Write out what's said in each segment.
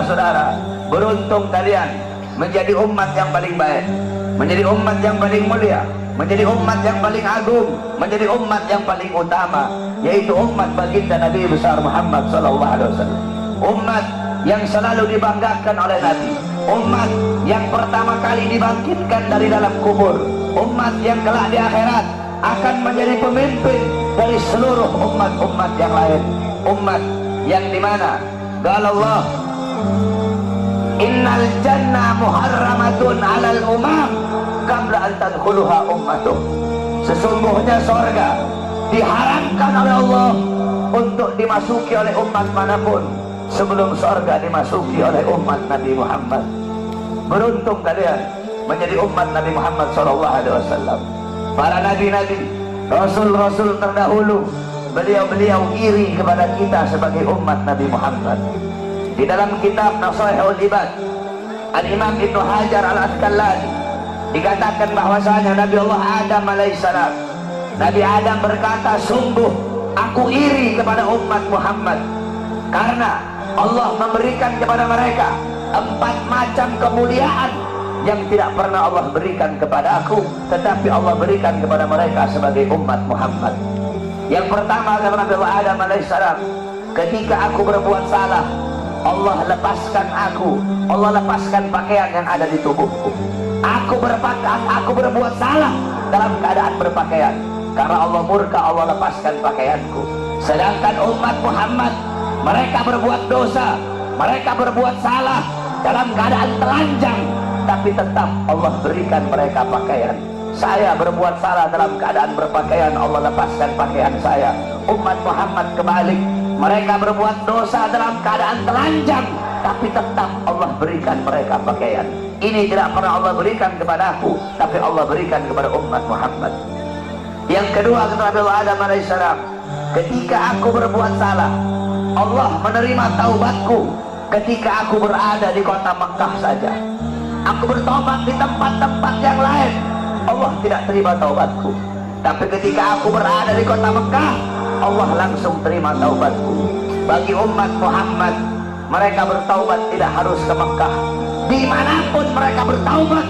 saudara-saudara, beruntung kalian menjadi umat yang paling baik, menjadi umat yang paling mulia, menjadi umat yang paling agung, menjadi umat yang paling utama, yaitu umat baginda Nabi besar Muhammad SAW. Umat yang selalu dibanggakan oleh Nabi, umat yang pertama kali dibangkitkan dari dalam kubur, umat yang kelak di akhirat akan menjadi pemimpin dari seluruh umat-umat yang lain. Umat yang dimana kalau Allah, innal jannah muharramatun alal umam qabla an tadkhuluha ummatuh. Sesungguhnya sorga diharamkan oleh Allah untuk dimasuki oleh umat manapun sebelum sorga dimasuki oleh umat Nabi Muhammad. Beruntung kalian menjadi umat Nabi Muhammad SAW. Para nabi-nabi, rasul-rasul terdahulu, beliau-beliau iri kepada kita sebagai umat Nabi Muhammad. Di dalam kitab Nasaihul Ibad, Al-Imam Ibnu Hajar Al-Asqalani dikatakan bahwasanya Nabi Allah Adam alaihissalam, Nabi Adam berkata, sungguh aku iri kepada umat Muhammad karena Allah memberikan kepada mereka 4 macam kemuliaan yang tidak pernah Allah berikan kepada aku, tetapi Allah berikan kepada mereka sebagai umat Muhammad. Yang pertama kata Nabi Allah Adam alaihissalam, ketika aku berbuat salah, Allah lepaskan aku, Allah lepaskan pakaian yang ada di tubuhku. Aku berbuat salah dalam keadaan berpakaian, karena Allah murka, Allah lepaskan pakaianku. Sedangkan umat Muhammad, mereka berbuat dosa, mereka berbuat salah dalam keadaan telanjang, tapi tetap Allah berikan mereka pakaian. Saya berbuat salah dalam keadaan berpakaian, Allah lepaskan pakaian saya. Umat Muhammad kebalik, mereka berbuat dosa dalam keadaan telanjang, tapi tetap Allah berikan mereka pakaian. Ini tidak pernah Allah berikan kepada aku, tapi Allah berikan kepada umat Muhammad. Yang kedua kata Nabi Adam alaihissalam, ketika aku berbuat salah, Allah menerima taubatku ketika aku berada di kota Mekah saja. Aku bertobat di tempat-tempat yang lain, Allah tidak terima taubatku. Tapi ketika aku berada di kota Mekah, Allah langsung terima taubatku. Bagi umat Muhammad, mereka bertaubat tidak harus ke Mekah. Dimanapun mereka bertaubat,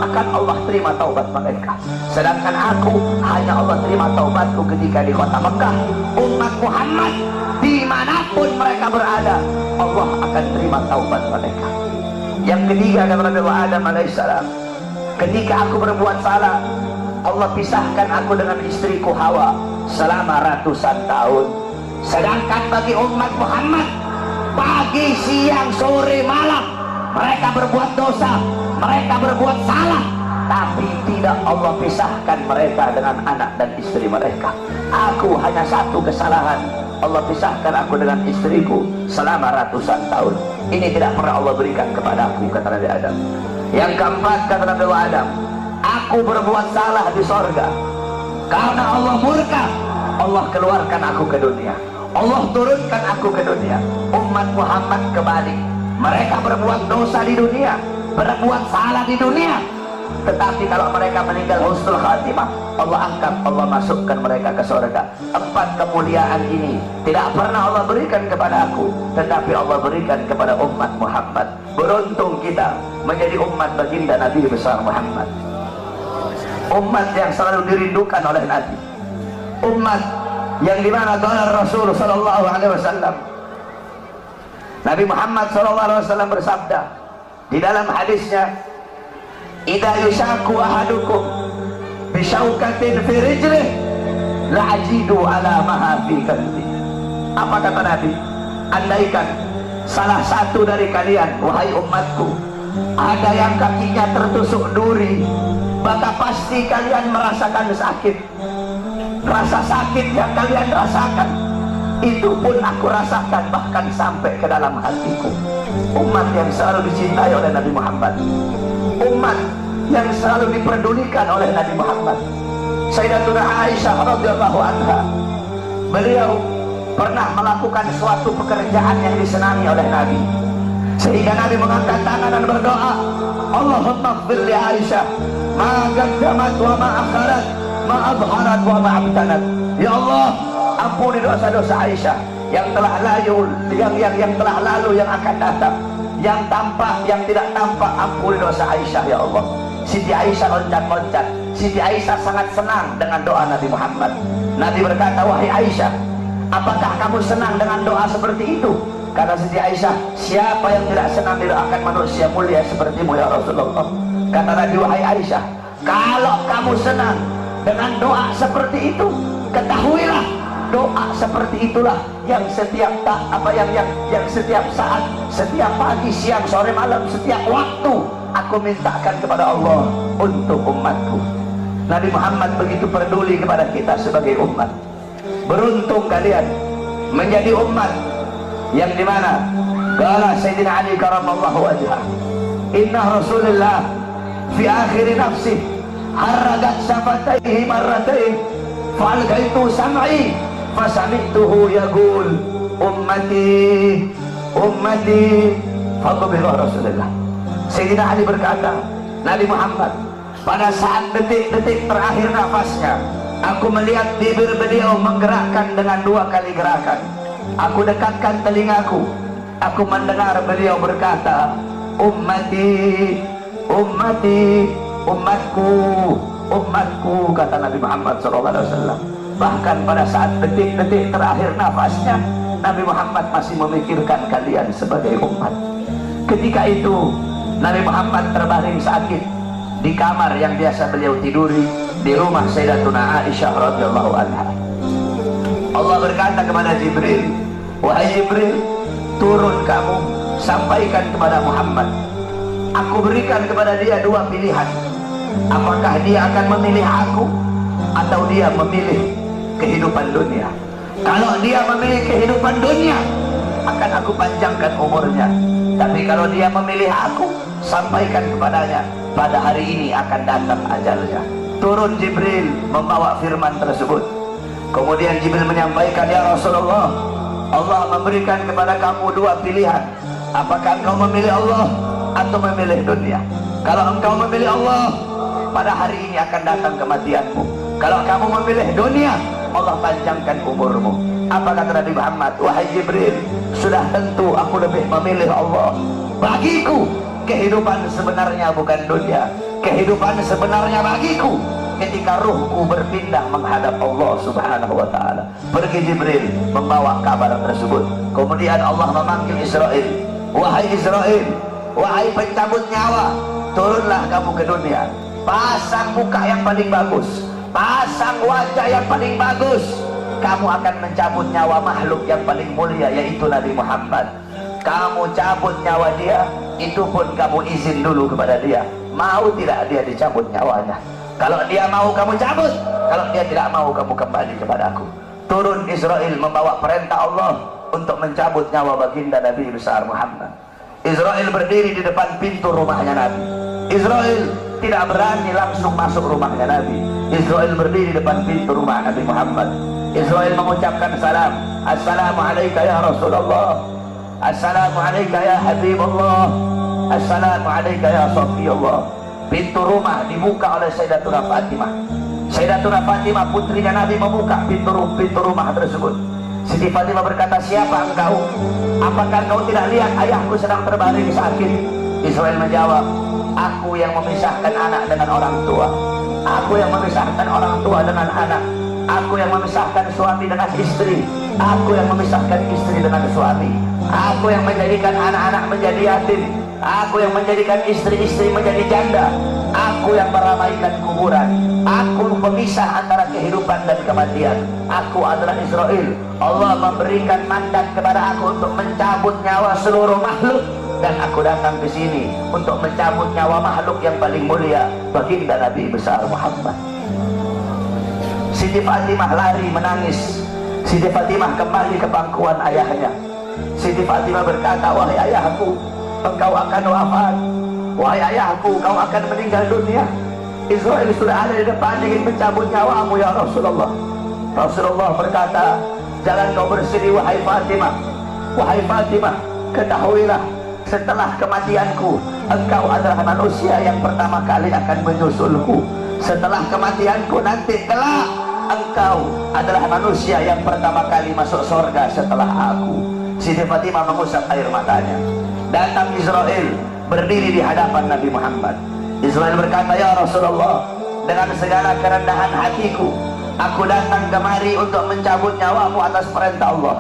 akan Allah terima taubat mereka. Sedangkan aku, hanya Allah terima taubatku ketika di kota Mekah. Umat Muhammad, dimanapun mereka berada, Allah akan terima taubat mereka. Yang ketiga kata Nabi Adam alaihissalam, ketika aku berbuat salah, Allah pisahkan aku dengan istriku Hawa selama ratusan tahun. Sedangkan bagi umat Muhammad, pagi, siang, sore, malam mereka berbuat dosa, mereka berbuat salah, tapi tidak Allah pisahkan mereka dengan anak dan istri mereka. Aku hanya satu kesalahan, Allah pisahkan aku dengan istriku selama ratusan tahun. Ini tidak pernah Allah berikan kepada aku, kata Nabi Adam. Yang keempat kata Nabi Adam, aku berbuat salah di sorga, karena Allah murka, Allah keluarkan aku ke dunia, Allah turunkan aku ke dunia. Umat Muhammad kebalik, mereka berbuat dosa di dunia, berbuat salah di dunia, tetapi kalau mereka meninggal husnul khatimah, Allah angkat, Allah masukkan mereka ke surga. 4 kemuliaan ini tidak pernah Allah berikan kepada aku, tetapi Allah berikan kepada umat Muhammad. Beruntung kita menjadi umat baginda Nabi besar Muhammad, umat yang selalu dirindukan oleh Nabi, umat yang dimana qala Rasul sallallahu alaihi wasallam, Nabi Muhammad sallallahu alaihi wasallam bersabda di dalam hadisnya, idza yushaku ahadukum bisyaukatin fi rijlih la ajidu ala maha fi qalbi. Apa kata Nabi? Andaikan salah satu dari kalian, wahai umatku, ada yang kakinya tertusuk duri, maka pasti kalian merasakan sakit. Rasa sakit yang kalian rasakan, itu pun aku rasakan bahkan sampai ke dalam hatiku. Umat yang selalu dicintai oleh Nabi Muhammad, umat yang selalu diperdulikan oleh Nabi Muhammad. Sayyidatuna Aisyah radhiyallahu anha, beliau pernah melakukan suatu pekerjaan yang disenangi oleh Nabi, sehingga Nabi mengangkat tangan dan berdoa, Allahumma ighfir li Aisyah ma qaddamat wa ma akharat, ma adharat wa ma abtanat. Ya Allah, ampuni dosa-dosa Aisyah yang telah lalu, yang telah lalu, yang akan datang. yang tampak, yang tidak tampak, ampuni dosa Aisyah ya Allah. Siti Aisyah loncat-loncat. Siti Aisyah sangat senang dengan doa Nabi Muhammad. Nabi berkata, wahai Aisyah, apakah kamu senang dengan doa seperti itu? Kata Siti Aisyah, siapa yang tidak senang didoakan manusia mulia sepertimu ya Rasulullah. Kata Nabi, wahai Aisyah, kalau kamu senang dengan doa seperti itu, ketahuilah doa seperti itulah yang setiap yang setiap saat, setiap pagi, siang, sore, malam, setiap waktu aku mintakan kepada Allah untuk umatku. Nabi Muhammad begitu peduli kepada kita sebagai umat. Beruntung kalian menjadi umat yang dimana qala Sayyidina Ali karamallahu wajhah, inna Rasulullah fi akhir nafsi haragat syafataihi marratain falgaitu sam'i fasami'tuhu yaqul ummati ummati faqbilah Rasulullah. Sayyidina Ali berkata, Nabi Muhammad pada saat detik-detik terakhir nafasnya, aku melihat bibir beliau menggerakkan dengan 2 kali gerakan. Aku dekatkan telingaku, aku mendengar beliau berkata, ummati ummati umatku umatku, kata Nabi Muhammad SAW. Bahkan pada saat detik-detik terakhir nafasnya, Nabi Muhammad masih memikirkan kalian sebagai umat. Ketika itu Nabi Muhammad terbaring sakit di kamar yang biasa beliau tiduri di rumah Sayyidatuna Aisyah radhiyallahu anha. Allah berkata kepada Jibril, wahai Jibril, turun kamu, sampaikan kepada Muhammad, aku berikan kepada dia 2 pilihan. Apakah dia akan memilih aku atau dia memilih kehidupan dunia? Kalau dia memilih kehidupan dunia, akan aku panjangkan umurnya. Tapi kalau dia memilih aku, sampaikan kepadanya, pada hari ini akan datang ajalnya. Turun Jibril membawa firman tersebut. Kemudian Jibril menyampaikan, ya Rasulullah, Allah memberikan kepada kamu 2 pilihan. Apakah engkau memilih Allah atau memilih dunia? Kalau engkau memilih Allah, pada hari ini akan datang kematianmu. Kalau kamu memilih dunia, Allah panjangkan umurmu. Apa kata Nabi Muhammad? Wahai Jibril, sudah tentu aku lebih memilih Allah. Bagiku kehidupan sebenarnya bukan dunia. Kehidupan sebenarnya bagiku ketika ruhku berpindah menghadap Allah subhanahu wa ta'ala. Pergi Jibril membawa kabar tersebut. Kemudian Allah memanggil Israel, wahai Israel, wahai pencabut nyawa, turunlah kamu ke dunia. Pasang muka yang paling bagus, pasang wajah yang paling bagus. Kamu akan mencabut nyawa makhluk yang paling mulia, yaitu Nabi Muhammad. Kamu cabut nyawa dia, itu pun kamu izin dulu kepada dia. Mau tidak dia dicabut nyawanya? Kalau dia mau kamu cabut, kalau dia tidak mau kamu kembali kepada aku. Turun Israel membawa perintah Allah untuk mencabut nyawa baginda Nabi besar Muhammad. Israel berdiri di depan pintu rumahnya Nabi. Israel tidak berani langsung masuk rumahnya Nabi. Israel berdiri di depan pintu rumah Nabi Muhammad. Israel mengucapkan salam. Assalamualaikum ya Rasulullah, Assalamualaikum ya Habibullah, Assalamualaikum ya Safiyullah. Pintu rumah dibuka oleh Sayyidatuna Fatimah. Sayyidatuna Fatimah putrinya Nabi membuka pintu rumah tersebut. Siti Fatimah berkata, siapa engkau? Apakah engkau tidak lihat ayahku sedang terbaring sakit? Israel menjawab, aku yang memisahkan anak dengan orang tua, aku yang memisahkan orang tua dengan anak, aku yang memisahkan suami dengan istri, aku yang memisahkan istri dengan suami, aku yang menjadikan anak-anak menjadi yatim, aku yang menjadikan istri-istri menjadi janda, aku yang meramaikan kuburan, aku pemisah antara kehidupan dan kematian. Aku adalah Israel. Allah memberikan mandat kepada aku untuk mencabut nyawa seluruh makhluk, dan aku datang ke sini untuk mencabut nyawa makhluk yang paling mulia, baginda Nabi besar Muhammad. Siti Fatimah lari menangis. Siti Fatimah kembali ke pangkuan ayahnya. Siti Fatimah berkata, wahai ayahku, engkau akan wafat. Wahai ayahku, kau akan meninggal dunia. Israel sudah ada di depan ingin mencabut nyawamu ya Rasulullah. Rasulullah berkata, jangan kau bersedih wahai Fatimah. Wahai Fatimah, ketahuilah, setelah kematianku, engkau adalah manusia yang pertama kali akan menyusulku. Setelah kematianku nanti kelak, engkau adalah manusia yang pertama kali masuk surga setelah aku. Siti Fatimah mengusap air matanya. Datang Israel berdiri di hadapan Nabi Muhammad. Israel berkata, ya Rasulullah, dengan segala kerendahan hatiku, aku datang kemari untuk mencabut nyawamu atas perintah Allah.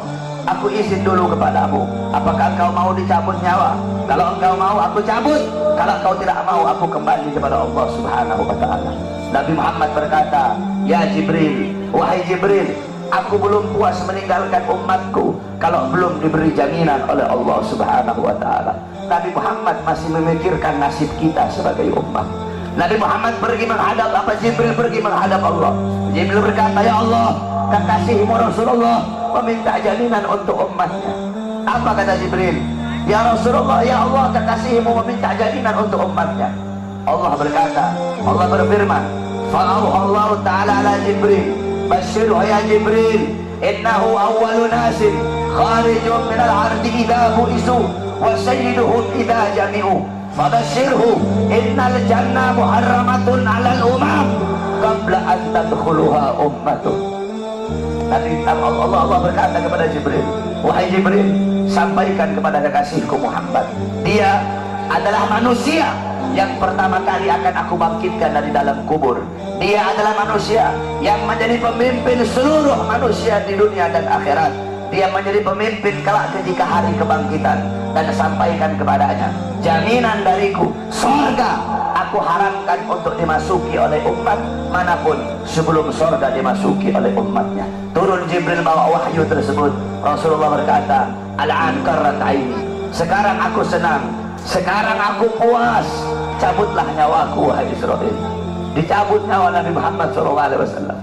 Aku izin dulu kepadamu, apakah engkau mau dicabut nyawa? Kalau engkau mau, aku cabut. Kalau engkau tidak mau, aku kembali kepada Allah Subhanahu wa ta'ala. Nabi Muhammad berkata, ya Jibril, wahai Jibril, aku belum puas meninggalkan umatku kalau belum diberi jaminan oleh Allah Subhanahu wa ta'ala. Nabi Muhammad masih memikirkan nasib kita sebagai umat. Nabi Muhammad pergi menghadap apa? Jibril pergi menghadap Allah. Jibril berkata, ya Allah, kekasihmu Rasulullah meminta jaminan untuk umatnya. Apa kata Jibril? Ya Rasulullah, ya Allah, kekasihmu meminta jaminan untuk umatnya. Allah berkata, Allah berfirman, fa'auhallahu ta'ala ala Jibril, basyirhu ya Jibril, innahu awwalu nasin kharijun minal ardi idha bu'isu wa sayyiduhum idha jami'u fabashirhu innal jannah muharramatun alal umam qabla an tadkhuluha ummatun. Nabi Allah berkata kepada Jibril, wahai Jibril, sampaikan kepada kekasihku Muhammad, dia adalah manusia yang pertama kali akan aku bangkitkan dari dalam kubur. Dia adalah manusia yang menjadi pemimpin seluruh manusia di dunia dan akhirat. Dia menjadi pemimpin kelak ketika hari kebangkitan. Dan sampaikan kepadanya, jaminan dariku, surga aku haramkan untuk dimasuki oleh umat manapun sebelum surga dimasuki oleh umatnya. Turun Jibril bawa wahyu tersebut. Rasulullah berkata, al-an qarrat aini, sekarang aku senang, sekarang aku puas, cabutlah nyawaku wahai Israel. Dicabut nyawa Nabi Muhammad SAW.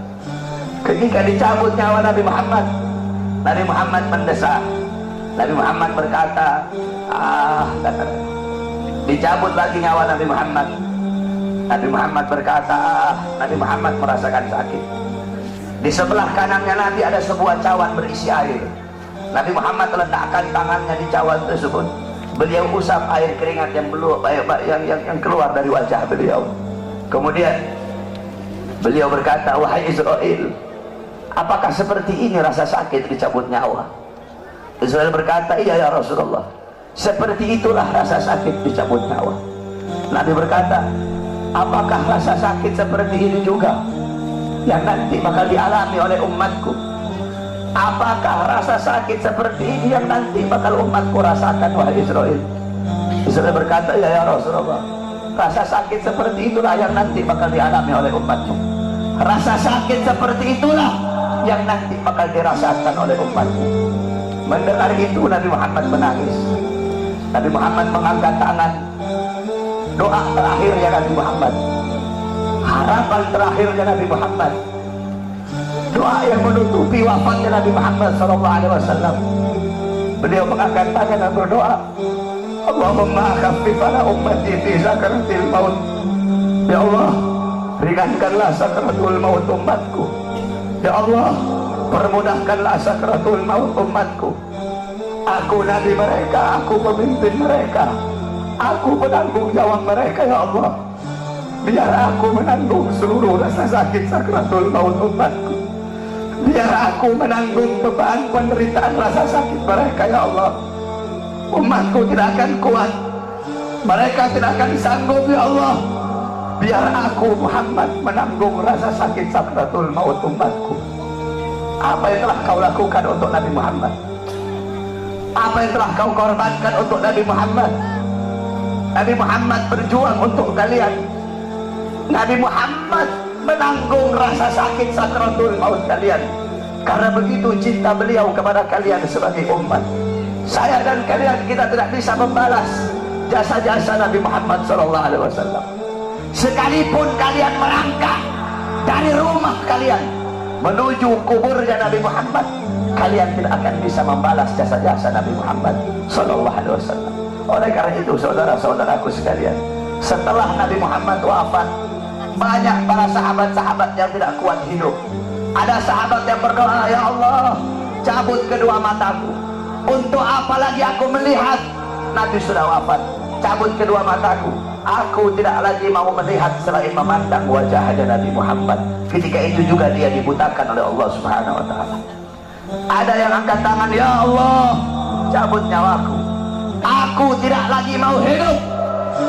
Ketika dicabut nyawa Nabi Muhammad mendesak. Nabi Muhammad berkata, dicabut lagi nyawa Nabi Muhammad. Nabi Muhammad berkata, Nabi Muhammad merasakan sakit. Di sebelah kanannya Nabi ada sebuah cawan berisi air. Nabi Muhammad letakkan tangannya di cawan tersebut. Beliau usap air keringat yang keluar dari wajah beliau. Kemudian beliau berkata, wahai Israel, apakah seperti ini rasa sakit dicabut nyawa? Israel berkata, iya ya Rasulullah, seperti itulah rasa sakit dicabut nyawa. Nabi berkata, apakah rasa sakit seperti ini juga yang nanti bakal dialami oleh umatku? Apakah rasa sakit seperti ini yang nanti bakal umatku rasakan wahai Israel? Israel berkata, iya ya Rasulullah, rasa sakit seperti itulah yang nanti bakal dialami oleh umatmu. Rasa sakit seperti itulah yang nanti bakal dirasakan oleh umatmu. Mendengar itu Nabi Muhammad menangis. Nabi Muhammad mengangkat tangan. Doa terakhirnya Nabi Muhammad, harapan terakhirnya Nabi Muhammad, doa yang menutupi wafatnya Nabi Muhammad SAW. Beliau mengangkat tangan dan berdoa, Allahumma khaffif ala ummati fi sakaratil maut. Ya Allah, ringankanlah sakaratul maut umatku. Ya Allah, permudahkanlah sakaratul maut umatku. Aku nabi mereka, aku pemimpin mereka, aku penanggung jawab mereka ya Allah. Biar aku menanggung seluruh rasa sakit sakaratul maut umatku. Biar aku menanggung beban penderitaan rasa sakit mereka ya Allah. Umatku tidak akan kuat, mereka tidak akan sanggup ya Allah. Biar aku Muhammad menanggung rasa sakit sakaratul maut umatku. Apa yang telah kau lakukan untuk Nabi Muhammad? Apa yang telah kau korbankan untuk Nabi Muhammad? Nabi Muhammad berjuang untuk kalian. Nabi Muhammad menanggung rasa sakit sakaratul maut kalian. Karena begitu cinta beliau kepada kalian sebagai umat. Saya dan kalian, kita tidak bisa membalas jasa-jasa Nabi Muhammad SAW. Sekalipun kalian merangkak dari rumah kalian menuju kuburnya Nabi Muhammad, kalian tidak akan bisa membalas jasa-jasa Nabi Muhammad SAW. Oleh karena itu saudara-saudaraku sekalian, setelah Nabi Muhammad wafat, banyak para sahabat-sahabat yang tidak kuat hidup. Ada sahabat yang berdoa, ya Allah, cabut kedua mataku. Untuk apa lagi aku melihat? Nabi sudah wafat, cabut kedua mataku. Aku tidak lagi mau melihat selain memandang wajahnya Nabi Muhammad. Ketika itu juga dia dibutakan oleh Allah Subhanahu wa ta'ala. Ada yang angkat tangan, ya Allah, cabut nyawaku. Aku aku tidak lagi mau hidup.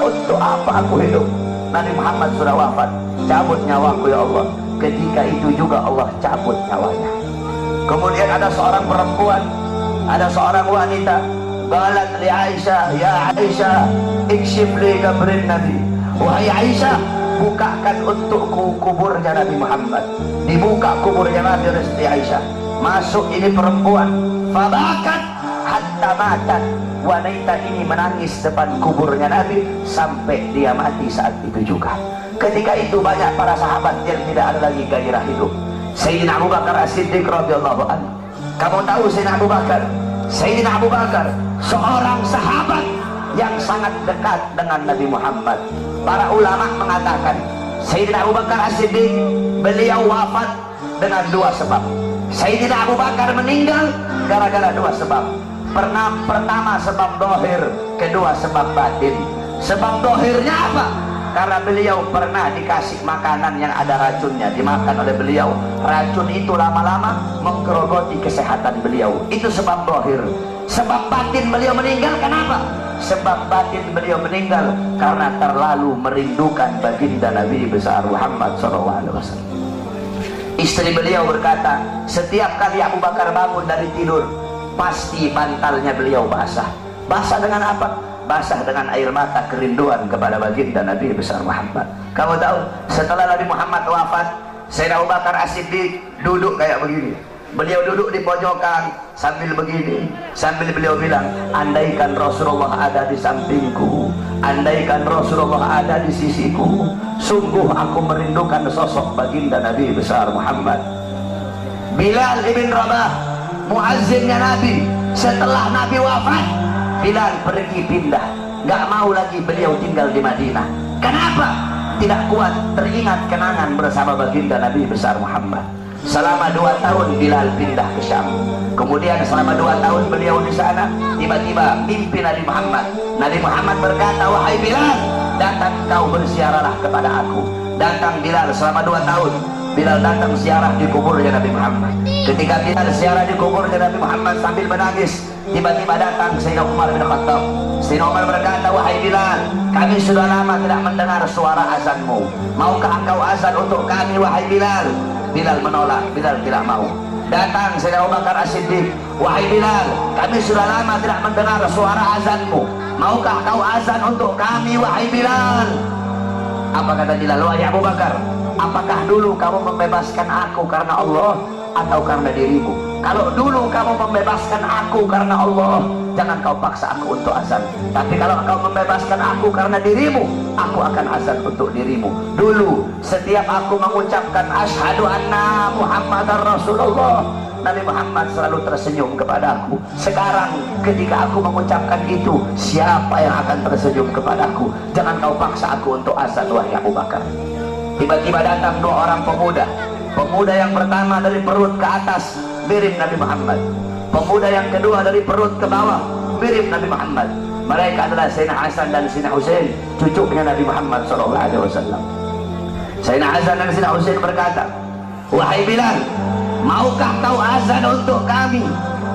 Untuk apa aku hidup? Nabi Muhammad sudah wafat, cabut nyawaku ya Allah. Ketika itu juga Allah cabut nyawanya. Kemudian ada seorang perempuan, ada seorang wanita, qalat li Aisyah, ya Aisyah, ikshif li qabrin Nabi. Wahai Aisyah, bukakan untukku kuburnya Nabi Muhammad. Dibuka kuburnya Nabi oleh Siti Aisyah. Masuk ini perempuan, fabakat hatta matat. Wanita ini menangis depan kuburnya Nabi sampai dia mati saat itu juga. Ketika itu banyak para sahabat yang tidak ada lagi gairah hidup. Sayyidina Abu Bakar As-Siddiq radhiyallahu anhu. Kamu tahu Sayyidina Abu Bakar? Sayyidina Abu Bakar seorang sahabat yang sangat dekat dengan Nabi Muhammad. Para ulama mengatakan Sayyidina Abu Bakar As-Siddiq beliau wafat dengan dua sebab. Sayyidina Abu Bakar meninggal gara-gara dua sebab. Pertama sebab dohir, kedua sebab batin. Sebab dohirnya apa? Karena beliau pernah dikasih makanan yang ada racunnya, dimakan oleh beliau. Racun itu lama-lama menggerogoti kesehatan beliau. Itu sebab dohir. Sebab batin beliau meninggal kenapa? Sebab batin beliau meninggal karena terlalu merindukan baginda Nabi besar Muhammad SAW. Istri beliau berkata, setiap kali Abu Bakar bangun dari tidur, pasti bantalnya beliau basah. Basah dengan apa? Basah dengan air mata kerinduan kepada baginda Nabi besar Muhammad. Kamu tahu, setelah Nabi Muhammad wafat, Sayyidina Abu Bakar As-Siddiq duduk kayak begini. Beliau duduk di pojokan sambil begini, sambil beliau bilang, andaikan Rasulullah ada di sampingku, andaikan Rasulullah ada di sisiku, sungguh aku merindukan sosok baginda Nabi besar Muhammad. Bilal ibn Rabah, muazzinnya Nabi, setelah Nabi wafat, Bilal pergi pindah, nggak mau lagi beliau tinggal di Madinah. Kenapa? Tidak kuat teringat kenangan bersama baginda Nabi besar Muhammad. Selama 2 tahun Bilal pindah ke Syam. Kemudian selama 2 tahun beliau di sana, tiba-tiba mimpi Nabi Muhammad. Nabi Muhammad berkata, wahai Bilal, datang kau bersiarahlah kepada aku. Datang Bilal selama 2 tahun. Bilal datang siarah di kuburnya Nabi Muhammad. Ketika Bilal siarah di kuburnya Nabi Muhammad sambil menangis, tiba-tiba datang Sayyidina Umar bin Khattab. Sayyidina Umar berkata, wahai Bilal, kami sudah lama tidak mendengar suara azanmu. Maukah engkau azan untuk kami, wahai Bilal? Bilal menolak, Bilal tidak mau. Datang Sayyidina Abu Bakar As-Siddiq, wahai Bilal, kami sudah lama tidak mendengar suara azanmu. Maukah kau azan untuk kami, wahai Bilal? Apa kata Bilal? Wahai Abu Bakar, apakah dulu kamu membebaskan aku karena Allah atau karena dirimu? Kalau dulu kamu membebaskan aku karena Allah, jangan kau paksa aku untuk azan. Tapi kalau kau membebaskan aku karena dirimu, aku akan azan untuk dirimu. Dulu setiap aku mengucapkan asyhadu anna Muhammadar Rasulullah, Nabi Muhammad selalu tersenyum kepadaku. Sekarang ketika aku mengucapkan itu, siapa yang akan tersenyum kepadaku? Jangan kau paksa aku untuk azan, wahai Abu Bakar. Tiba-tiba datang 2 orang pemuda. Pemuda yang pertama dari perut ke atas mirip Nabi Muhammad. Pemuda yang kedua dari perut ke bawah mirip Nabi Muhammad. Mereka adalah Sayyidina Hasan dan Sayyidina Husain, cucunya Nabi Muhammad SAW. Sayyidina Hasan dan Sayyidina Husain berkata, wahai Bilal, maukah kau azan untuk kami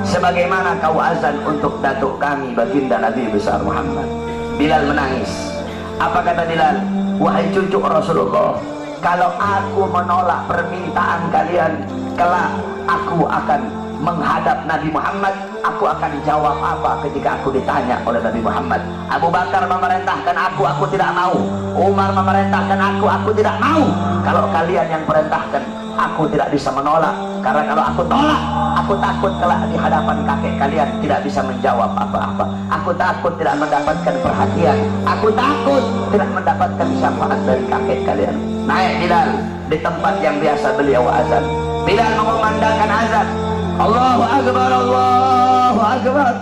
sebagaimana kau azan untuk datuk kami baginda Nabi besar Muhammad? Bilal menangis. Apa kata Bilal? Wahai cucu Rasulullah, kalau aku menolak permintaan kalian, kelak aku akan menghadap Nabi Muhammad. Aku akan jawab apa ketika aku ditanya oleh Nabi Muhammad? Abu Bakar memerintahkan aku tidak mau. Umar memerintahkan aku tidak mau. Kalau kalian yang perintahkan, aku tidak bisa menolak. Karena kalau aku tolak, aku takut kelak di hadapan kakek kalian tidak bisa menjawab apa-apa. Aku takut tidak mendapatkan perhatian. Aku takut tidak mendapatkan syafaat dari kakek kalian. Naik Bilal di tempat yang biasa beliau azan. Bilal mengumandangkan azan. Allahu Akbar, Allahu Akbar,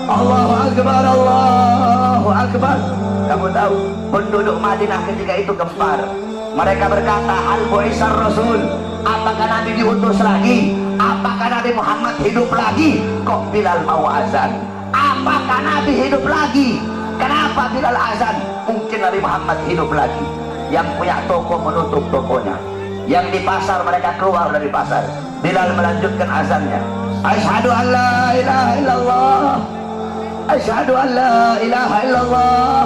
Allahu Akbar, Allahu Akbar. Kamu tahu penduduk Madinah ketika itu gempar. Mereka berkata, hal bu'isar Rasul, apakah Nabi diutus lagi? Apakah Nabi Muhammad hidup lagi? Kok Bilal mau azan? Apakah Nabi hidup lagi? Kenapa Bilal azan? Mungkin Nabi Muhammad hidup lagi. Yang punya toko menutup tokonya, yang di pasar mereka keluar dari pasar. Bilal melanjutkan azannya. Asyhadu an la ilaha illallah asyhadu an la ilaha illallah.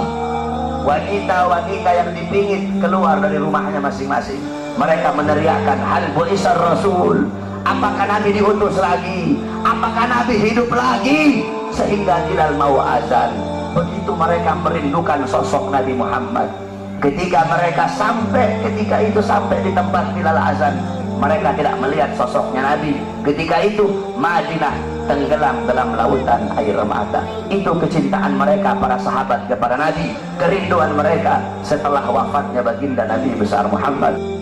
Wanita-wanita yang dipingit keluar dari rumahnya masing-masing, mereka meneriakkan hal bu'isar rasul, apakah Nabi diutus lagi, apakah Nabi hidup lagi, sehingga Bilal mau azan. Begitu mereka merindukan sosok Nabi Muhammad. Ketika mereka sampai di tempat Bilal azan, mereka tidak melihat sosoknya Nabi. Ketika itu Madinah tenggelam dalam lautan air mata. Itu kecintaan mereka para sahabat kepada Nabi, kerinduan mereka setelah wafatnya baginda Nabi besar Muhammad.